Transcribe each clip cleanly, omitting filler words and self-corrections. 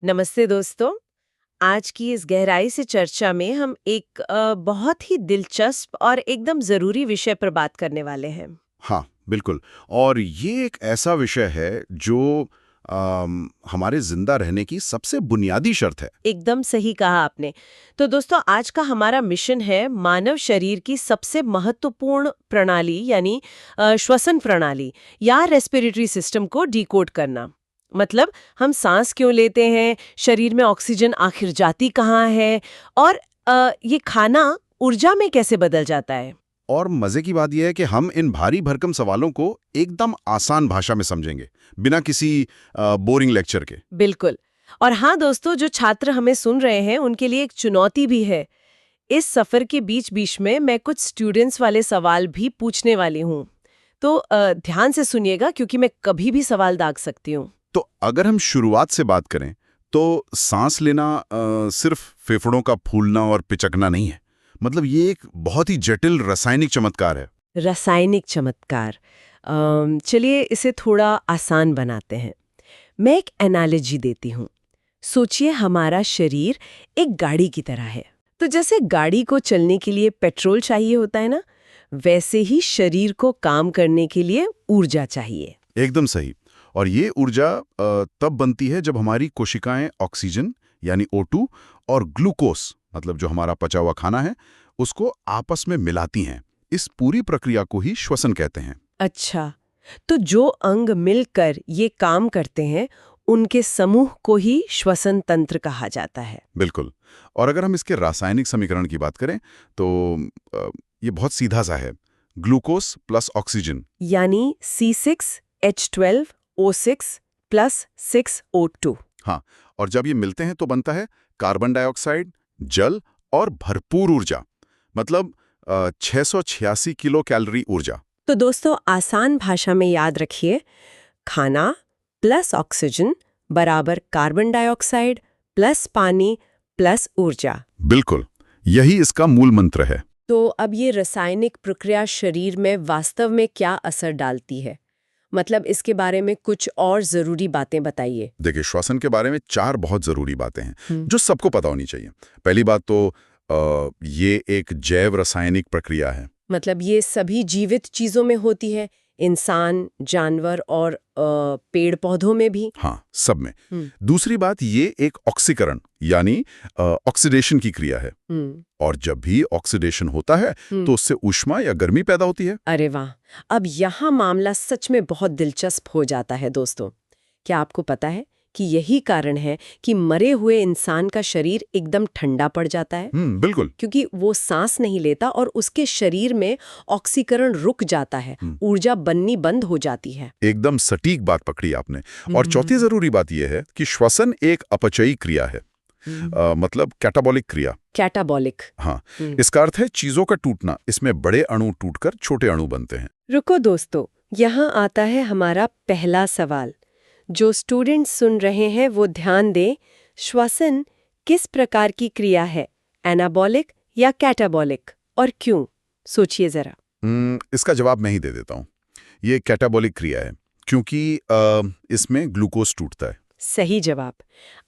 नमस्ते दोस्तों। आज की इस गहराई से चर्चा में हम एक बहुत ही दिलचस्प और एकदम ज़रूरी विषय पर बात करने वाले हैं। हाँ, बिल्कुल। और ये एक ऐसा विषय है जो हमारे जिंदा रहने की सबसे बुनियादी शर्त है। एकदम सही कहा आपने। तो दोस्तों, आज का हमारा मिशन है मानव शरीर की सबसे महत्वपूर्ण प्रणाली यानी श्वसन प्रणाली या रेस्पिरेटरी सिस्टम को डिकोड करना। मतलब हम सांस क्यों लेते हैं, शरीर में ऑक्सीजन आखिर जाती कहाँ है और ये खाना ऊर्जा में कैसे बदल जाता है। और मजे की बात यह है कि हम इन भारी भरकम सवालों को एकदम आसान भाषा में समझेंगे, बिना किसी बोरिंग लेक्चर के। बिल्कुल। और हाँ दोस्तों, जो छात्र हमें सुन रहे हैं उनके लिए एक चुनौती भी है। इस सफर के बीच बीच में मैं कुछ स्टूडेंट्स वाले सवाल भी पूछने वाली हूँ, तो ध्यान से सुनिएगा क्योंकि मैं कभी भी सवाल दाग सकती हूँ। तो अगर हम शुरुआत से बात करें तो सांस लेना सिर्फ फेफड़ों का फूलना और पिचकना नहीं है। मतलब ये एक बहुत ही जटिल रासायनिक चमत्कार है। रासायनिक चमत्कार। चलिए इसे थोड़ा आसान बनाते हैं। मैं एक एनालॉजी देती हूँ। सोचिए हमारा शरीर एक गाड़ी की तरह है। तो जैसे गाड़ी को चलने के लिए पेट्रोल चाहिए होता है ना, वैसे ही शरीर को काम करने के लिए ऊर्जा चाहिए। एकदम सही। और ये ऊर्जा तब बनती है जब हमारी कोशिकाएं ऑक्सीजन यानी O2 और ग्लूकोस मतलब जो हमारा पचा हुआ खाना है उसको आपस में मिलाती हैं। इस पूरी प्रक्रिया को ही श्वसन कहते हैं। अच्छा, तो जो अंग मिलकर ये काम करते हैं उनके समूह को ही श्वसन तंत्र कहा जाता है। बिल्कुल। और अगर हम इसके रासायनिक समीकरण की बात करें तो ये बहुत सीधा सा है। ग्लूकोस प्लस ऑक्सीजन यानी C6H12O6 प्लस 6O2। हाँ, और जब ये मिलते हैं तो बनता है कार्बन डाइऑक्साइड, जल और भरपूर ऊर्जा। मतलब 686 किलो कैलोरी ऊर्जा। तो दोस्तों, आसान भाषा में याद रखिए, खाना प्लस ऑक्सीजन बराबर कार्बन डाइऑक्साइड प्लस पानी प्लस ऊर्जा। बिल्कुल, यही इसका मूल मंत्र है। तो अब ये रासायनिक प्रक्रिया शरीर में वास्तव में क्या असर डालती है? मतलब इसके बारे में कुछ और जरूरी बातें बताइए। देखिए, श्वसन के बारे में 4 बहुत जरूरी बातें हैं जो सबको पता होनी चाहिए। पहली बात तो ये एक जैव रासायनिक प्रक्रिया है। मतलब ये सभी जीवित चीजों में होती है, इंसान, जानवर और पेड़ पौधों में भी। हाँ, सब में। दूसरी बात, ये एक ऑक्सीकरण यानी ऑक्सीडेशन की क्रिया है। और जब भी ऑक्सीडेशन होता है तो उससे ऊष्मा या गर्मी पैदा होती है। अरे वाह, अब यहाँ मामला सच में बहुत दिलचस्प हो जाता है दोस्तों। क्या आपको पता है कि यही कारण है कि मरे हुए इंसान का शरीर एकदम ठंडा पड़ जाता है? बिल्कुल। क्योंकि वो सांस नहीं लेता और उसके शरीर में ऑक्सीकरण रुक जाता है, ऊर्जा बननी बंद हो जाती है। एकदम सटीक बात पकड़ी आपने। और चौथी जरूरी बात यह है कि श्वसन एक अपचयी क्रिया है। मतलब कैटाबॉलिक क्रिया। कैटाबॉलिक। हाँ, इसका अर्थ है चीजों का टूटना। इसमें बड़े अणु टूटकर छोटे अणु बनते हैं। रुको दोस्तों, यहाँ आता है हमारा पहला सवाल। जो स्टूडेंट्स सुन रहे हैं वो ध्यान दें, श्वसन किस प्रकार की क्रिया है, एनाबॉलिक या कैटाबॉलिक, और क्यों? सोचिए जरा। इसका जवाब मैं ही दे देता हूँ। ये कैटाबॉलिक क्रिया है क्योंकि इसमें ग्लूकोज टूटता है। सही जवाब।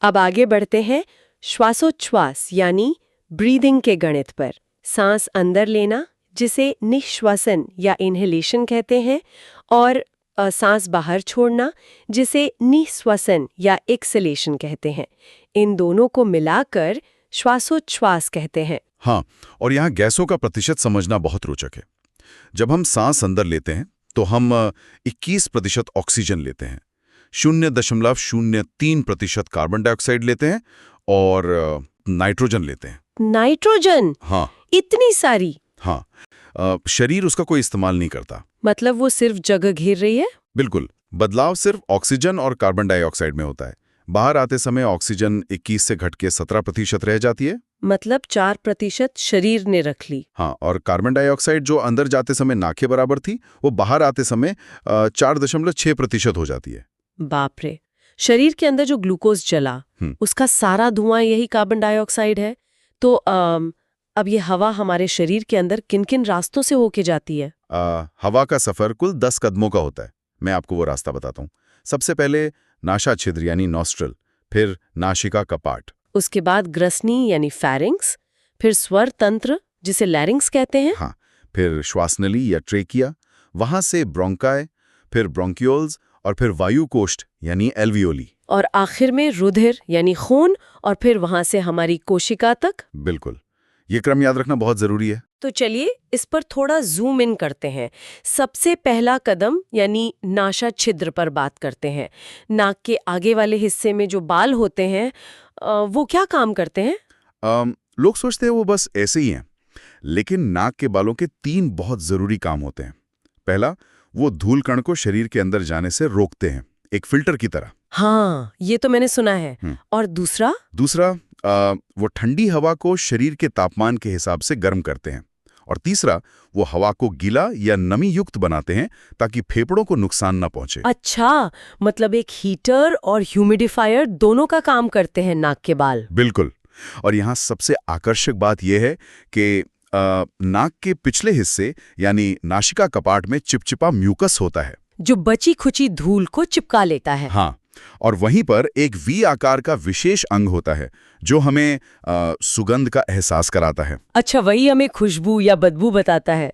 अब आगे बढ़ते हैं श्वासोच्छ्वास यानी ब्रीदिंग के गणित पर। सांस अंदर लेना, जिसे निःश्वसन या इनहेलेशन कहते हैं, और सांस बाहर छोड़ना, जिसे निःश्वसन या एक्सलेशन कहते हैं। इन दोनों को मिलाकर श्वासोच्छ्वास कहते हैं। हाँ, और यहाँ गैसों का प्रतिशत समझना बहुत रोचक है। जब हम सांस अंदर लेते हैं तो हम 21% ऑक्सीजन लेते हैं, 0.03% कार्बन डाइऑक्साइड लेते हैं और नाइट्रोजन लेते हैं। नाइट्रोजन? हाँ। इतनी सारी? हाँ, शरीर उसका कोई इस्तेमाल नहीं करता। मतलब वो सिर्फ जगह घेर रही है? बिल्कुल। बदलाव सिर्फ ऑक्सीजन और कार्बन डाइऑक्साइड में होता है। बाहर आते समय ऑक्सीजन 21 से घट के 17% रह जाती है। मतलब 4% शरीर ने रख ली। हाँ, और कार्बन डाइऑक्साइड जो अंदर जाते समय ना के बराबर थी, वो बाहर आते समय 4.6% हो जाती है। बाप रे, शरीर के अंदर जो ग्लूकोज जला उसका सारा धुआं यही कार्बन डाइऑक्साइड है। तो अब ये हवा हमारे शरीर के अंदर किन किन रास्तों से होके जाती है? हवा का सफर कुल 10 कदमों का होता है। मैं आपको वो रास्ता बताता हूँ। सबसे पहले नासा छिद्र यानी नॉस्ट्रल, फिर नासिका कपाट। उसके बाद ग्रसनी यानी फैरिंग्स, फिर स्वर तंत्र जिसे लैरिंग्स कहते हैं। हाँ, फिर श्वासनली या ट्रेकिया, वहां से ब्रोंकाई, फिर ब्रोंक्यूल्स और फिर वायुकोष्ठ यानी एल्वियोली। और आखिर में रुधिर यानी खून, और फिर वहां से हमारी कोशिका तक। बिल्कुल, ये क्रम याद रखना बहुत जरूरी है। तो चलिए इस पर थोड़ा जूम इन करते हैं। सबसे पहला कदम यानी नासा छिद्र पर बात करते हैं। नाक के आगे वाले हिस्से में जो बाल होते हैं वो क्या काम करते हैं? लोग सोचते हैं वो बस ऐसे ही हैं, लेकिन नाक के बालों के 3 बहुत जरूरी काम होते हैं। पहला, वो धूल कण को शरीर के अंदर जाने से रोकते हैं, एक फिल्टर की तरह। हाँ, ये तो मैंने सुना है। और दूसरा? दूसरा, वो ठंडी हवा को शरीर के तापमान के हिसाब से गर्म करते हैं। और तीसरा, वो हवा को गीला या नमी युक्त बनाते हैं ताकि फेफड़ों को नुकसान ना पहुंचे। अच्छा, मतलब एक हीटर और ह्यूमिडिफायर दोनों का काम करते हैं नाक के बाल। बिल्कुल। और यहाँ सबसे आकर्षक बात यह है कि नाक के पिछले हिस्से यानी नासिका कपाट में चिपचिपा म्यूकस होता है, जो बची खुची धूल को चिपका लेता है। हाँ, और वहीं पर एक वी आकार का विशेष अंग होता है जो हमें सुगंध का एहसास कराता है। अच्छा, वही हमें खुशबू या बदबू बताता है।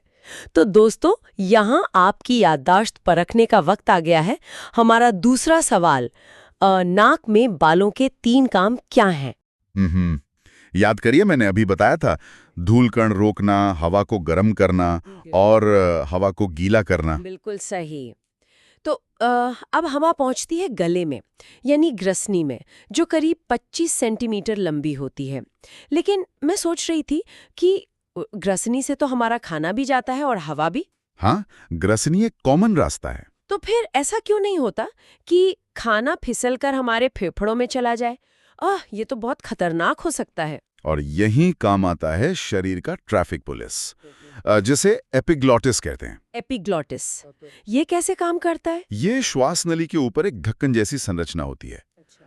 तो दोस्तों, यहाँ आपकी याददाश्त परखने का वक्त आ गया है। हमारा दूसरा सवाल, नाक में बालों के 3 काम क्या हैं? याद करिए, मैंने अभी बताया था, धूल कण रोकना, हवा को गर्म करना और हवा को गीला करना। बिल्कुल सही। तो अब हवा पहुंचती है गले में यानी ग्रसनी में, जो करीब 25 सेंटीमीटर लंबी होती है। लेकिन मैं सोच रही थी कि ग्रसनी से तो हमारा खाना भी जाता है और हवा भी। हाँ, ग्रसनी एक कॉमन रास्ता है। तो फिर ऐसा क्यों नहीं होता कि खाना फिसलकर हमारे फेफड़ों में चला जाए? ये तो बहुत खतरनाक हो सकता है। और यही काम आता है शरीर का ट्रैफिक पुलिस, जिसे एपिग्लॉटिस कहते हैं। एपिग्लॉटिस, ये कैसे काम करता है? ये श्वास नली के ऊपर एक ढक्कन जैसी संरचना होती है।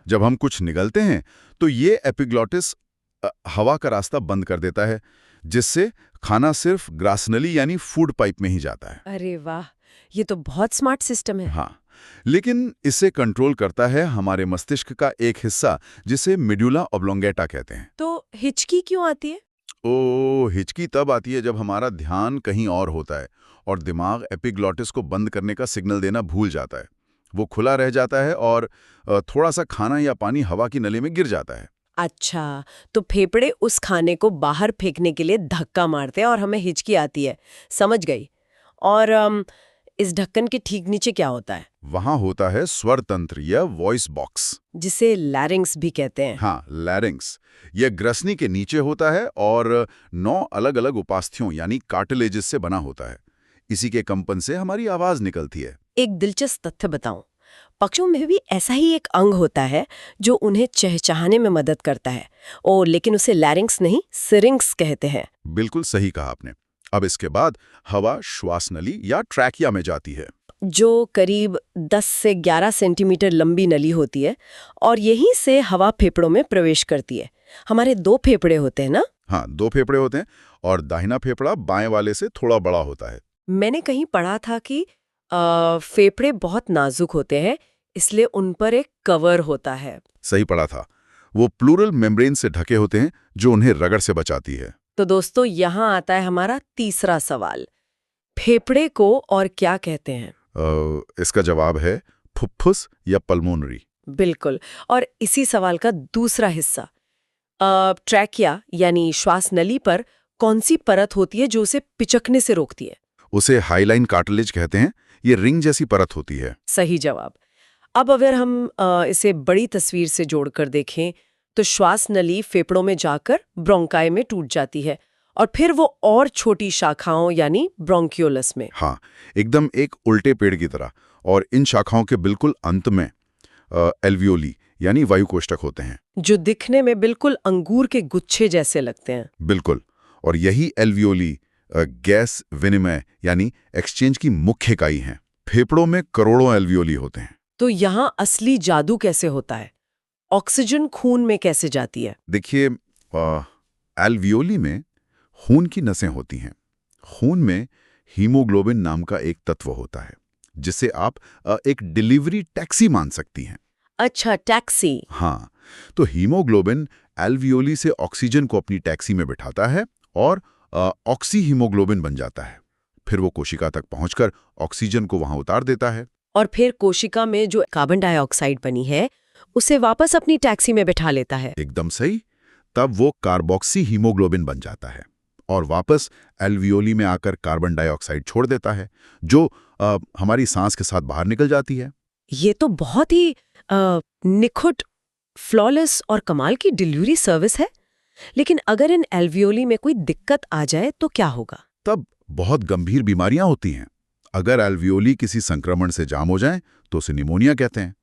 जब हम कुछ निगलते हैं तो ये एपिग्लॉटिस हवा का रास्ता बंद कर देता है, जिससे खाना सिर्फ ग्रासनली यानी फूड पाइप में ही जाता है। अरे वाह, ये तो बहुत स्मार्ट सिस्टम है। हाँ, लेकिन इसे कंट्रोल करता है हमारे मस्तिष्क का एक हिस्सा जिसे मेडुला ऑब्लोंगेटा कहते हैं। तो हिचकी क्यों आती है? हिचकी तब आती है जब हमारा ध्यान कहीं और होता है और दिमाग एपिग्लॉटिस को बंद करने का सिग्नल देना भूल जाता है। वो खुला रह जाता है और थोड़ा सा खाना या पानी हवा की नली में गिर जाता है। अच्छा, तो फेफड़े उस खाने को बाहर फेंकने के लिए धक्का मारते हैं और हमें हिचकी आती है। समझ गई। और इस ढक्कन के ठीक नीचे क्या होता है? वहां होता है स्वर तंत्र या वॉइस बॉक्स, जिसे लैरिंग्स भी कहते हैं। हाँ, लैरिंग्स। यह ग्रसनी के नीचे होता है और 9 अलग-अलग उपास्थ्यों यानी कार्टिलेजेस से बना होता है। इसी के कंपन से हमारी आवाज निकलती है। एक दिलचस्प तथ्य बताऊं, पक्षियों में भी ऐसा ही एक अंग होता है जो उन्हें चहचहाने में मदद करता है। लेकिन उसे लैरिंग्स नहीं, सिरिंग्स कहते हैं। बिल्कुल सही कहा आपने। अब इसके बाद हवा श्वासनली या ट्रैकिया में जाती है, जो करीब 10 से 11 सेंटीमीटर लंबी नली होती है, और यहीं से हवा फेफड़ों में प्रवेश करती है। हमारे 2 फेफड़े होते हैं ना? हाँ, 2 फेफड़े होते हैं और दाहिना फेफड़ा बाएं वाले से थोड़ा बड़ा होता है। मैंने कहीं पढ़ा था कि फेफड़े बहुत नाजुक होते हैं, इसलिए उन पर एक कवर होता है। सही पढ़ा था। वो प्लूरल मेम्ब्रेन से ढके होते हैं जो उन्हें रगड़ से बचाती है। तो दोस्तों, यहाँ आता है हमारा तीसरा सवाल, फेफड़े को और क्या कहते हैं? इसका जवाब है फुफ्फुस या पल्मोनरी। बिल्कुल। और इसी सवाल का दूसरा हिस्सा, ट्रैकिया यानी श्वास नली पर कौन सी परत होती है जो उसे पिचकने से रोकती है? उसे हाईलाइन कार्टिलेज कहते हैं। ये रिंग जैसी परत होती है। सही जवाब। अब अगर हम इसे बड़ी तस्वीर से जोड़कर देखें तो श्वास नली फेफड़ों में जाकर ब्रोंकाई में टूट जाती है और फिर वो और छोटी शाखाओं यानी ब्रोंक्यूलस में। हाँ, एकदम एक उल्टे पेड़ की तरह। और इन शाखाओं के बिल्कुल अंत में एल्वियोली यानी वायुकोष्ठक होते हैं, जो दिखने में बिल्कुल अंगूर के गुच्छे जैसे लगते हैं। बिल्कुल। और यही एल्वियोली गैस विनिमय यानी एक्सचेंज की मुख्य इकाई हैं। फेफड़ों में करोड़ों एल्वियोली होते हैं। तो यहाँ असली जादू कैसे होता है? ऑक्सीजन खून में कैसे जाती है? देखिए, एल्वियोली में खून की नसें होती हैं। खून में हीमोग्लोबिन नाम का एक तत्व होता है जिसे आप एक डिलीवरी टैक्सी मान सकती हैं। अच्छा, टैक्सी। हाँ, तो हीमोग्लोबिन एल्वियोली से ऑक्सीजन को अपनी टैक्सी में बिठाता है और ऑक्सी हीमोग्लोबिन बन जाता है। फिर वो कोशिका तक पहुंचकर ऑक्सीजन को वहां उतार देता है। और फिर कोशिका में जो कार्बन डाइऑक्साइड बनी है उसे वापस अपनी टैक्सी में बिठा लेता है। एकदम सही। तब वो कार्बोक्सी हीमोग्लोबिन बन जाता है और वापस एल्वियोली में आकर कार्बन डाइऑक्साइड छोड़ देता है, जो हमारी सांस के साथ बाहर निकल जाती है। ये तो बहुत ही निखुट, फ्लॉलेस और कमाल की डिलीवरी सर्विस है। लेकिन अगर इन एल्वियोली में कोई दिक्कत आ जाए तो क्या होगा? तब बहुत गंभीर बीमारियां होती हैं। अगर एल्वियोली किसी संक्रमण से जाम हो जाए तो उसे निमोनिया कहते हैं।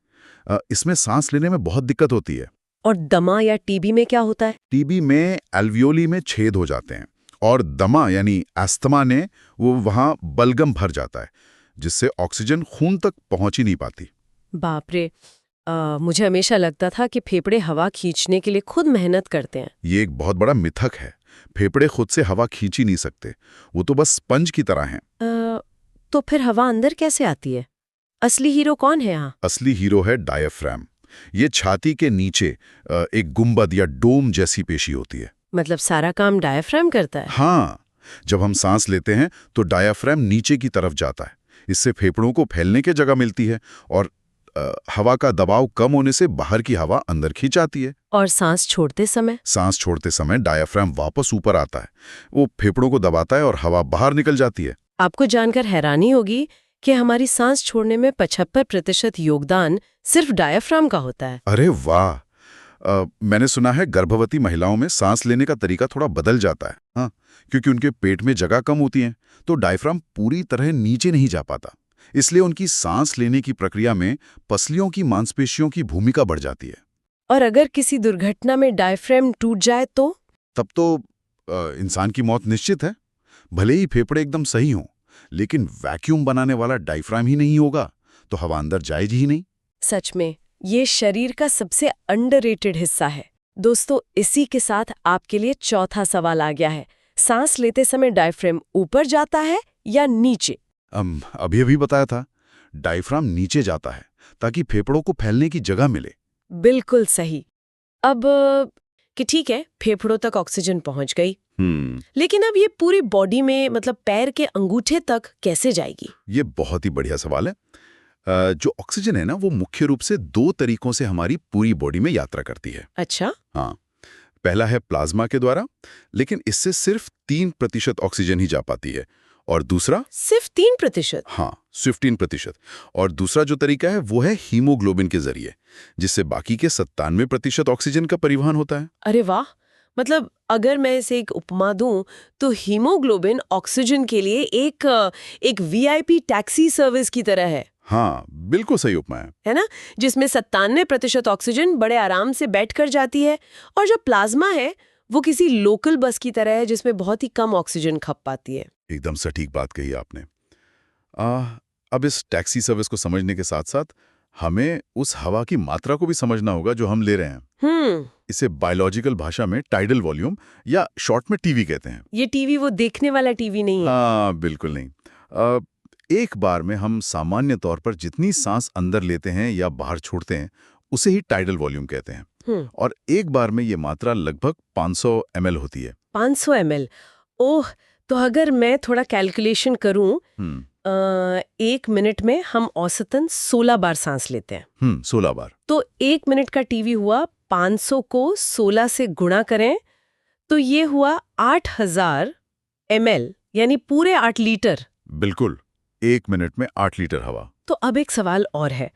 इसमें सांस लेने में बहुत दिक्कत होती है। और दमा या टीबी में क्या होता है? टीबी में एल्वियोली में छेद हो जाते हैं और दमा यानी अस्थमा ने वो वहां बलगम भर जाता है, जिससे ऑक्सीजन खून तक पहुंच ही नहीं पाती। बाप रे, मुझे हमेशा लगता था कि फेफड़े हवा खींचने के लिए खुद मेहनत करते हैं। ये एक बहुत बड़ा मिथक है। फेफड़े खुद से हवा खींच ही नहीं सकते, वो तो बस स्पंज की तरह हैं। तो फिर हवा अंदर कैसे आती है? असली हीरो कौन है यहाँ? असली हीरो है डायफ्राम। ये छाती के नीचे एक गुंबद या डोम जैसी पेशी होती है। मतलब सारा काम डायफ्राम करता है? हाँ, जब हम सांस लेते हैं तो डायफ्राम नीचे की तरफ जाता है। इससे फेफड़ों को फैलने की जगह मिलती है और हवा का दबाव कम होने से बाहर की हवा अंदर खींच आती है। और सांस छोड़ते समय डायफ्राम वापस ऊपर आता है, वो फेफड़ों को दबाता है और हवा बाहर निकल जाती है। आपको जानकर हैरानी होगी कि हमारी सांस छोड़ने में 75% योगदान सिर्फ डायफ्राम का होता है। अरे वाह! मैंने सुना है गर्भवती महिलाओं में सांस लेने का तरीका थोड़ा बदल जाता है। हाँ, क्योंकि उनके पेट में जगह कम होती है, तो डायफ्राम पूरी तरह नीचे नहीं जा पाता। इसलिए उनकी सांस लेने की प्रक्रिया में पसलियों की मांसपेशियों की भूमिका बढ़ जाती है। और अगर किसी दुर्घटना में डायफ्राम टूट जाए तो? तब तो इंसान की मौत निश्चित है। भले ही फेफड़े एकदम सही हों, लेकिन वैक्यूम बनाने वाला डायफ्राम ही नहीं होगा तो हवा अंदर जाएगी ही नहीं। सच में ये शरीर का सबसे अंडररेटेड हिस्सा है। दोस्तों, इसी के साथ आपके लिए चौथा सवाल आ गया है। सांस लेते समय डायफ्राम ऊपर जाता है या नीचे? अभी बताया था, डायफ्राम नीचे जाता है ताकि फेफड़ों को फैलने की जगह मिले। बिल्कुल सही। अब कि ठीक है, फेफड़ों तक ऑक्सीजन पहुंच गई, लेकिन अब ये पूरी बॉडी में, मतलब पैर के अंगूठे तक कैसे जाएगी? ये बहुत ही बढ़िया सवाल है। जो ऑक्सीजन है ना, वो मुख्य रूप से 2 तरीकों से हमारी पूरी बॉडी में यात्रा करती है। अच्छा। हाँ, पहला है प्लाज्मा के द्वारा, लेकिन इससे सिर्फ 3% ऑक्सीजन ही जा पाती है। और दूसरा सिर्फ 3%? हाँ, सिर्फ 3%। और दूसरा जो तरीका है वो है हीमोग्लोबिन के जरिए, जिससे बाकी के 97% ऑक्सीजन का परिवहन होता है। अरे वाह! मतलब अगर मैं इसे एक उपमा दूं तो हीमोग्लोबिन ऑक्सीजन के लिए एक वीआईपी टैक्सी सर्विस की तरह है। हाँ, बिल्कुल सही उपमा है ना? जिसमें 97% ऑक्सीजन बड़े आराम से बैठ कर जाती है, और जो प्लाज्मा है वो किसी लोकल बस की तरह है जिसमें बहुत ही कम ऑक्सीजन खप पाती है। एकदम सटीक बात कही आपने। अब इस टैक्सी सर्विस को समझने के साथ साथ हमें उस हवा की मात्रा को भी समझना होगा जो हम ले रहे हैं। इसे बायोलॉजिकल भाषा में टाइडल वॉल्यूम या शॉर्ट में टीवी कहते हैं। ये टीवी वो देखने वाला टीवी नहीं है? हाँ, बिल्कुल नहीं। एक बार में हम सामान्य तौर पर जितनी सांस अंदर लेते हैं या बाहर छोड़ते हैं उसे ही टाइडल वॉल्यूम कहते हैं। और एक बार में ये मात्रा लगभग 500 ml होती है। 500 ml? ओह, तो अगर मैं थोड़ा कैलकुलेशन करूं, 1 मिनट में हम औसतन 16 बार सांस लेते हैं। 16 बार। तो 1 मिनट का टीवी हुआ, 500 को 16 से गुणा करें तो ये हुआ 8000 ml, यानी पूरे 8 लीटर। बिल्कुल, 1 मिनट में 8 लीटर हवा। तो अब एक सवाल और है।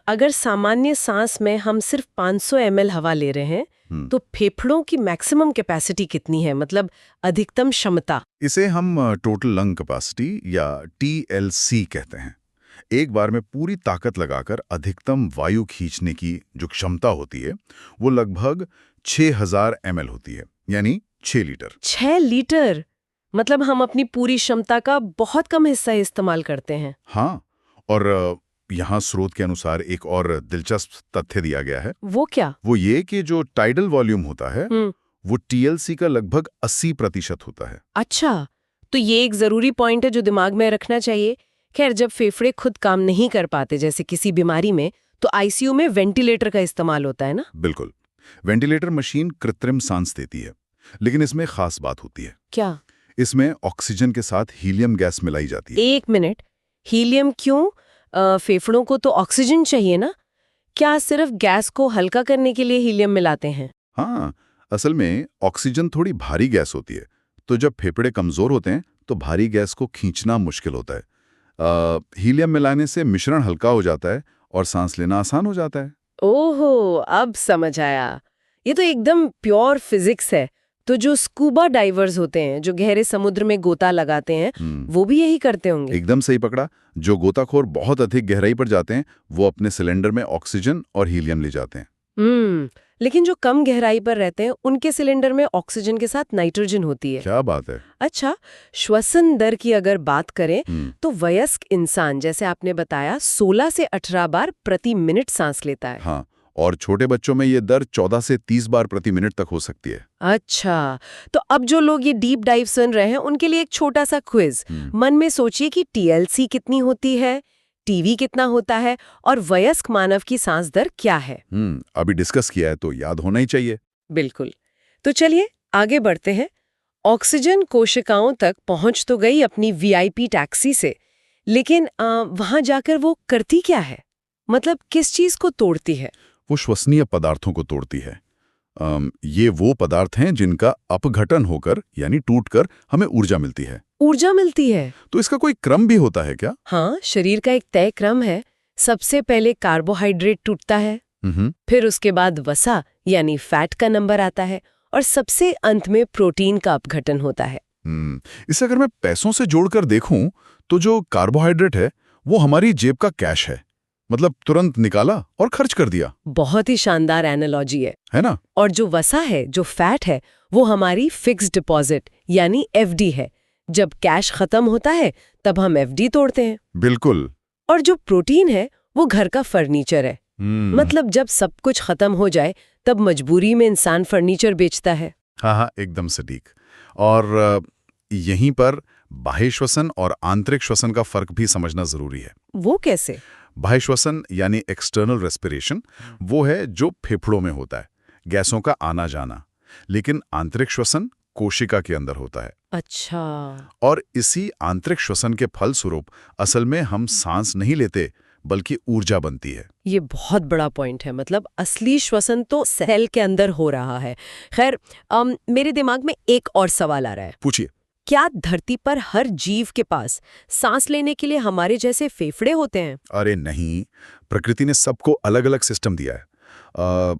अगर सामान्य सांस में हम सिर्फ 500 ml हवा ले रहे हैं, तो फेफड़ों की मैक्सिमम कैपेसिटी कितनी है, मतलब अधिकतम क्षमता? इसे हम टोटल लंग कैपेसिटी या TLC कहते हैं। एक बार में पूरी ताकत लगाकर अधिकतम वायु खींचने की जो क्षमता होती है वो लगभग 6000 ml होती है, यानी 6 लीटर। 6 लीटर? मतलब हम अपनी पूरी क्षमता का बहुत कम हिस्सा इस्तेमाल करते हैं। हाँ, और यहाँ स्रोत के अनुसार एक और दिलचस्प तथ्य दिया गया है। वो क्या? वो ये कि जो टाइडल वॉल्यूम होता है वो TLC का लगभग 80% होता है। अच्छा, तो ये एक जरूरी पॉइंट है जो दिमाग में रखना चाहिए। खैर, जब फेफड़े खुद काम नहीं कर पाते, जैसे किसी बीमारी में, तो आईसीयू में वेंटिलेटर का इस्तेमाल होता है ना? बिल्कुल। वेंटिलेटर मशीन कृत्रिम सांस देती है, लेकिन इसमें खास बात होती है। क्या? इसमें ऑक्सीजन के साथ हीलियम गैस मिलाई जाती है। एक मिनट, हीलियम क्यों? फेफड़ों को तो ऑक्सीजन चाहिए ना? क्या सिर्फ गैस को हल्का करने के लिए हीलियम मिलाते हैं? हाँ, असल में ऑक्सीजन थोड़ी भारी गैस होती है, तो जब फेफड़े कमजोर होते हैं तो भारी गैस को खींचना मुश्किल होता है। हीलियम मिलाने से मिश्रण हल्का हो जाता है और सांस लेना आसान हो जाता है। ओहो, अब समझ आया। ये तो एकदम प्योर फिजिक्स है। तो जो स्कूबा डाइवर्स होते हैं, जो गहरे समुद्र में गोता लगाते हैं, वो भी यही करते होंगे? एकदम सही पकड़ा। जो गोताखोर बहुत अधिक गहराई पर जाते हैं, वो अपने सिलेंडर में ऑक्सीजन और हीलियम ले जाते हैं। लेकिन जो कम गहराई पर रहते हैं, उनके सिलेंडर में ऑक्सीजन के साथ नाइट्रोजन होती है। क्या बात है। अच्छा, श्वसन दर की अगर बात करें तो वयस्क इंसान, जैसे आपने बताया, 16 से 18 बार प्रति मिनट सांस लेता है। हाँ, और छोटे बच्चों में ये दर 14 से 30 बार प्रति मिनट तक हो सकती है। अच्छा, तो अब जो लोग ये डीप डाइव सुन रहे हैं, उनके लिए एक छोटा सा क्विज। मन में सोचिए कि टीएलसी कितनी होती है, टीवी कितना होता है और वयस्क मानव की सांस दर क्या है। अभी डिस्कस किया है तो याद होना ही चाहिए। बिल्कुल। तो चलिए आगे बढ़ते हैं। ऑक्सीजन कोशिकाओं तक पहुंच तो गई अपनी वीआईपी टैक्सी से, लेकिन वहां जाकर वो करती क्या है? मतलब किस चीज को तोड़ती है? वो श्वसनीय पदार्थों को तोड़ती है। ये वो पदार्थ हैं जिनका अपघटन होकर यानी टूटकर हमें ऊर्जा मिलती है। ऊर्जा मिलती है? तो इसका कोई क्रम भी होता है क्या? हाँ, शरीर का एक तय क्रम है। सबसे पहले कार्बोहाइड्रेट टूटता है, फिर उसके बाद वसा यानी फैट का नंबर आता है और सबसे अंत में प्रोटीन का अपघटन होता है। इसे अगर मैं पैसों से जोड़कर देखूं तो जो कार्बोहाइड्रेट है वो हमारी जेब का कैश है, मतलब तुरंत निकाला और खर्च कर दिया। बहुत ही शानदार एनालॉजी है ना? और जो वसा है, जो फैट है, वो हमारी फिक्स्ड डिपॉजिट यानी एफडी है। जब कैश खत्म होता है तब हम एफडी तोड़ते हैं। बिल्कुल। और जो प्रोटीन है वो घर का फर्नीचर है। मतलब जब सब कुछ खत्म हो जाए तब मजबूरी में इंसान फर्नीचर बेचता है। हाँ, एकदम सटीक। और यहीं पर बाह्य श्वसन और आंतरिक श्वसन का फर्क भी समझना जरूरी है। वो कैसे? बाह्य श्वसन यानी एक्सटर्नल रेस्पिरेशन वो है जो फेफड़ों में होता है, गैसों का आना जाना। लेकिन आंतरिक श्वसन कोशिका के अंदर होता है। अच्छा। और इसी आंतरिक श्वसन के फलस्वरूप असल में हम सांस नहीं लेते बल्कि ऊर्जा बनती है। ये बहुत बड़ा पॉइंट है। मतलब असली श्वसन तो सेल के अंदर हो रहा है। खैर, मेरे दिमाग में एक और सवाल आ रहा है। पूछिए। क्या धरती पर हर जीव के पास सांस लेने के लिए हमारे जैसे फेफड़े होते हैं? अरे नहीं, प्रकृति ने सबको अलग अलग सिस्टम दिया है।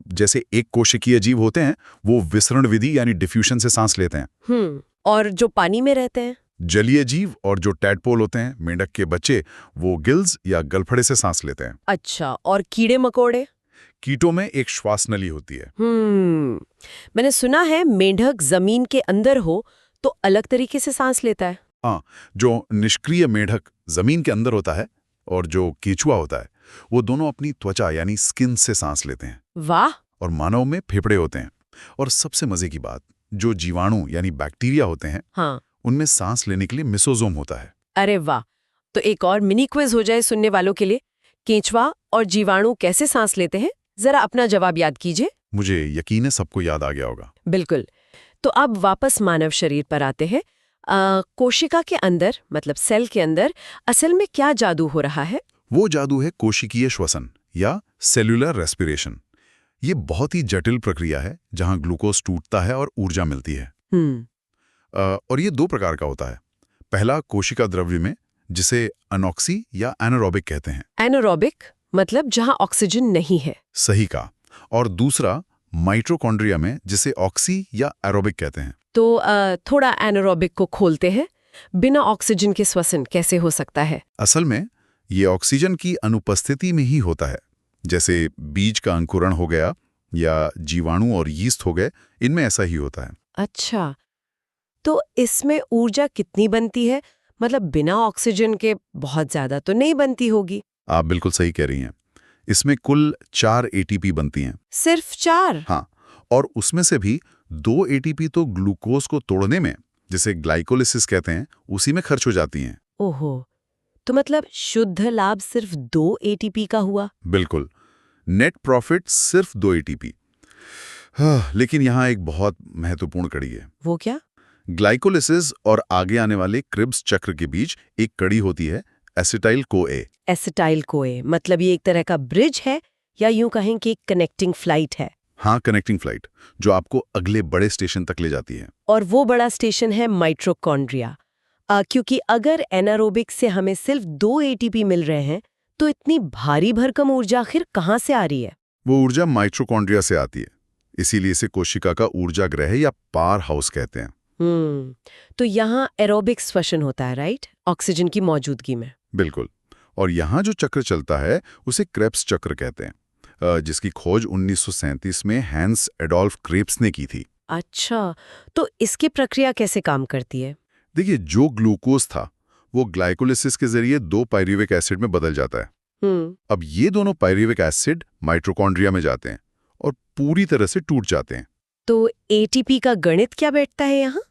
जैसे एक कोशिकीय जीव होते हैं, वो विसरण विधि यानी डिफ्यूशन से सांस लेते हैं। और जो पानी में रहते हैं? जलीय जीव और जो टैडपोल होते हैं, मेंढक के बच्चे, वो गिल्स या गलफड़े से सांस लेते हैं। अच्छा, और कीड़े मकोड़े? कीटों में एक श्वास नली होती है। मैंने सुना है मेंढक जमीन के अंदर हो तो अलग तरीके से सांस लेता है। हाँ, जो निष्क्रिय मेंढक जमीन के अंदर होता है और जो केंचुआ होता है, वो दोनों अपनी त्वचा यानी स्किन से सांस लेते हैं। वाह। और मानव में फेफड़े होते हैं। और सबसे मजे की बात, जो जीवाणु यानी बैक्टीरिया होते हैं, हाँ, उनमें सांस लेने के लिए मेसोजोम होता है। अरे वाह। तो एक और मिनी क्विज हो जाए सुनने वालों के लिए। केंचुआ और जीवाणु कैसे सांस लेते हैं, जरा अपना जवाब याद कीजिए। मुझे यकीन है सबको याद आ गया होगा। बिल्कुल। तो अब वापस मानव शरीर पर आते हैं। कोशिका के अंदर, मतलब सेल के अंदर, असल में क्या जादू हो रहा है? वो जादू है कोशिकीय श्वसन या सेल्यूलर रेस्पिरेशन। ये बहुत ही जटिल प्रक्रिया है जहां ग्लूकोज टूटता है और ऊर्जा मिलती है। और ये दो प्रकार का होता है। पहला कोशिका द्रव्य में, जिसे अनॉक्सी या एनारोबिक कहते हैं। एनारोबिक मतलब जहां ऑक्सीजन नहीं है। सही कहा। और दूसरा माइटोकॉन्ड्रिया में, जिसे ऑक्सी या एरोबिक कहते हैं। तो थोड़ा एनारोबिक को खोलते हैं। बिना ऑक्सीजन के श्वसन कैसे हो सकता है? असल में ये ऑक्सीजन की अनुपस्थिति में ही होता है। जैसे बीज का अंकुरण हो गया या जीवाणु और यीस्ट हो गए, इनमें ऐसा ही होता है। अच्छा, तो इसमें ऊर्जा कितनी बनती है? मतलब बिना ऑक्सीजन के बहुत ज्यादा तो नहीं बनती होगी। आप बिल्कुल सही कह रही हैं। इसमें कुल 4 एटीपी बनती हैं। सिर्फ 4? हाँ, और उसमें से भी 2 एटीपी तो ग्लूकोज को तोड़ने में, जिसे ग्लाइकोलिसिस कहते हैं, उसी में खर्च हो जाती हैं। ओहो, तो मतलब शुद्ध लाभ सिर्फ 2 एटीपी का हुआ? बिल्कुल। नेट प्रॉफिट सिर्फ 2 एटीपी। लेकिन यहाँ एक बहुत महत्वपूर्ण कड़ी है। वो क्या? ग्लाइकोलिसिस और आगे आने वाले क्रिब्स चक्र के बीच एक कड़ी होती है, एसिटाइल कोए। एसिटाइल कोए, मतलब ये एक तरह का ब्रिज है या यूं कहें कि एक कनेक्टिंग फ्लाइट है। हाँ, कनेक्टिंग फ्लाइट, जो आपको अगले बड़े स्टेशन तक ले जाती है। और वो बड़ा स्टेशन है माइटोकॉन्ड्रिया। क्योंकि अगर एनारोबिक से हमें सिर्फ 2 एटीपी मिल रहे हैं तो इतनी भारी भरकम ऊर्जा आखिर कहाँ से आ रही है? वो ऊर्जा माइटोकॉन्ड्रिया से आती है, इसीलिए इसे कोशिका का ऊर्जा ग्रह या पावर हाउस कहते हैं। तो यहाँ एरोबिक श्वसन होता है, राइट? ऑक्सीजन की मौजूदगी में। बिल्कुल। और यहाँ जो चक्र चलता है उसे क्रेब्स चक्र कहते हैं, जिसकी खोज 1937 में हैंस एडोल्फ क्रेब्स ने की थी। अच्छा, तो इसकी प्रक्रिया कैसे काम करती है? देखिए, जो ग्लूकोज था वो ग्लाइकोलिसिस के जरिए 2 पायरुविक एसिड में बदल जाता है। अब ये दोनों पायरुविक एसिड माइटोकॉन्ड्रिया में जाते हैं और पूरी तरह से टूट जाते हैं। तो एटीपी का गणित क्या बैठता है यहाँ?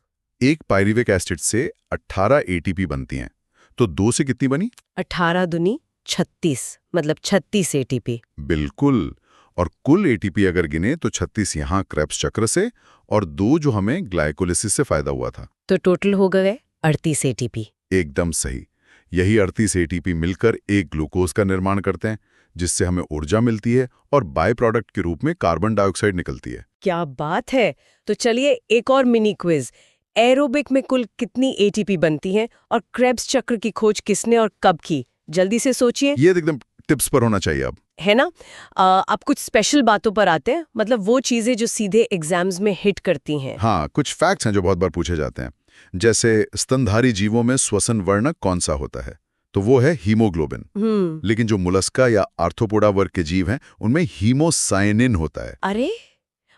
एक पायरुविक एसिड से 18 एटीपी बनती हैं, तो 2 से कितनी बनी? 18 दूनी 36, मतलब 36 एटीपी। बिल्कुल। और कुल एटीपी अगर गिने तो 36 यहाँ क्रेब्स चक्र से और 2 जो हमें ग्लाइकोलिसिस से फायदा हुआ था। तो टोटल हो गए 38 एटीपी। एकदम सही। यही 38 एटीपी मिलकर एक ग्लूकोज का निर्माण करते हैं, जिससे हमें ऊर्जा मिलती है और बाय प्रोडक्ट के रूप में कार्बन डाइऑक्साइड निकलती है। क्या बात है! तो चलिए एक और मिनी क्विज। एरोबिक में कुल कितनी एटीपी बनती हैं और क्रेब्स चक्र की खोज किसने और कब की? जल्दी से सोचिए। ये एकदम टिप्स पर होना चाहिए अब, है ना? अब कुछ स्पेशल बातों पर आते हैं, मतलब वो चीजें जो सीधे एग्जाम्स में हिट करती हैं। हाँ, कुछ फैक्ट्स हैं जो बहुत बार पूछे जाते हैं, जैसे स्तनधारी जीवों में श्वसन वर्णक कौन सा होता है? तो वो है हीमोग्लोबिन। लेकिन जो मुलस्का या आर्थ्रोपोडा वर्ग के जीव हैं उनमें हीमोसाइनिन होता है। अरे,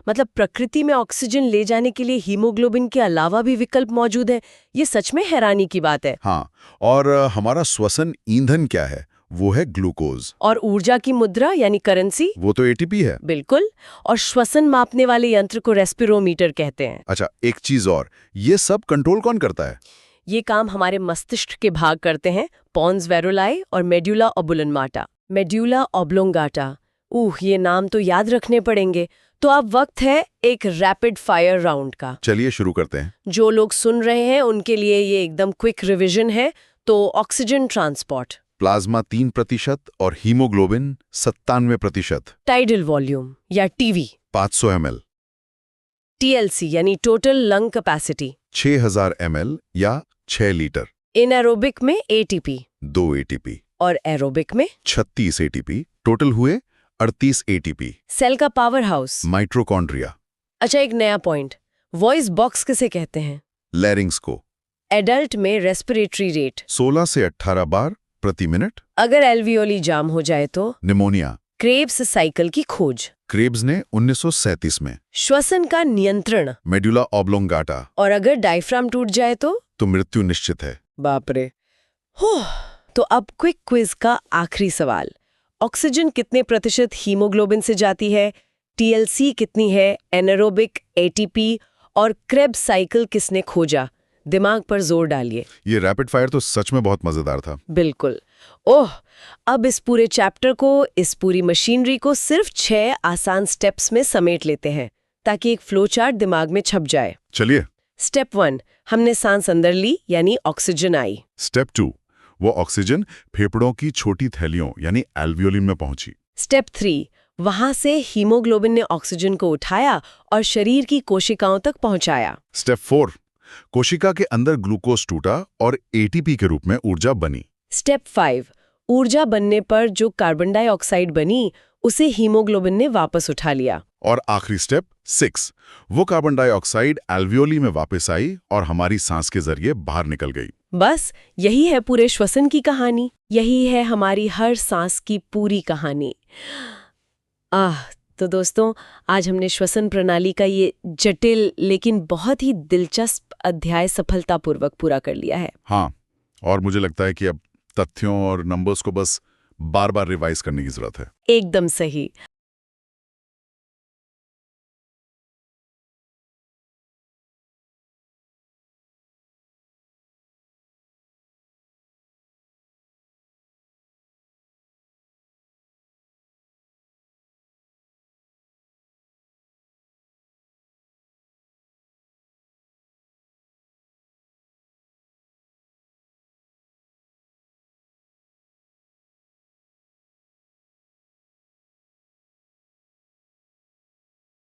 मतलब प्रकृति में ऑक्सीजन ले जाने के लिए हीमोग्लोबिन के अलावा भी विकल्प मौजूद है। ये सच में हैरानी की बात है। हाँ, और हमारा श्वसन ईंधन क्या है? वो है ग्लूकोज। और ऊर्जा की मुद्रा यानी करेंसी? वो तो एटीपी है। बिल्कुल। और श्वसन मापने वाले यंत्र को रेस्पिरोमीटर कहते हैं। अच्छा, एक चीज और, ये सब कंट्रोल कौन करता है? ये काम हमारे मस्तिष्क के भाग करते हैं, पॉन्स वेरुलाई और मेड्यूला ओब्लोंगाटा। मेड्यूला ओब्लोंगाटा, ये नाम तो याद रखने पड़ेंगे। तो अब वक्त है एक रैपिड फायर राउंड का। चलिए शुरू करते हैं। जो लोग सुन रहे हैं उनके लिए ये एकदम क्विक रिवीजन है। तो ऑक्सीजन ट्रांसपोर्ट, प्लाज्मा 3% और हीमोग्लोबिन 97%। टाइडल वॉल्यूम या टीवी 500 ml। टीएलसी यानी टोटल लंग कैपेसिटी 6000 ml या 6 लीटर। एनारोबिक में एटीपी 2 एटीपी और एरोबिक में 36 एटीपी। टोटल हुए 38 एटीपी। सेल का पावर हाउस माइटोकॉन्ड्रिया। अच्छा, एक नया पॉइंट, वॉइस बॉक्स किसे कहते हैं? लैरिंग्स को। एडल्ट में रेस्पिरेटरी रेट 16 से 18 बार प्रति मिनट। अगर एल्वियोली जाम हो जाए तो? निमोनिया। क्रेब्स साइकिल की खोज क्रेब्स ने 1937 में। श्वसन का नियंत्रण मेडुला ऑब्लोंगाटा। और अगर डायफ्राम टूट जाए तो मृत्यु निश्चित है। बाप रे। तो अब क्विक क्विज का आखिरी सवाल, ऑक्सीजन कितने प्रतिशत हीमोग्लोबिन से जाती है? टीएलसी कितनी है? एनारोबिक, एटीपी और क्रेब्स साइकिल किसने खोजा? दिमाग पर जोर डालिए। ये रैपिड फायर तो सच में बहुत मजेदार था। बिल्कुल। अब इस पूरे चैप्टर को, इस पूरी मशीनरी को सिर्फ 6 आसान स्टेप्स में समेट लेते हैं ताकि एक फ्लो चार्ट दिमाग में छप जाए। चलिए। स्टेप 1, हमने सांस अंदर ली यानी ऑक्सीजन आई। स्टेप 2, वो ऑक्सीजन फेफड़ों की छोटी थैलियों यानी एल्वियोली में पहुंची। स्टेप 3, वहां से हीमोग्लोबिन ने ऑक्सीजन को उठाया और शरीर की कोशिकाओं तक पहुंचाया। स्टेप 4, कोशिका के अंदर ग्लूकोज टूटा और एटीपी के रूप में ऊर्जा बनी। स्टेप 5, ऊर्जा बनने पर जो कार्बन डाइऑक्साइड बनी उसे हीमोग्लोबिन ने वापस उठा लिया। और आखिरी स्टेप 6, वो कार्बन डाइऑक्साइड एल्वियोली में वापस आई और हमारी सांस के जरिए बाहर निकल गई। बस यही है पूरे श्वसन की कहानी, यही है हमारी हर सांस की पूरी कहानी। तो दोस्तों, आज हमने श्वसन प्रणाली का ये जटिल लेकिन बहुत ही दिलचस्प अध्याय सफलतापूर्वक पूरा कर लिया है। हाँ, और मुझे लगता है कि अब तथ्यों और नंबर्स को बस बार बार रिवाइज करने की जरूरत है। एकदम सही।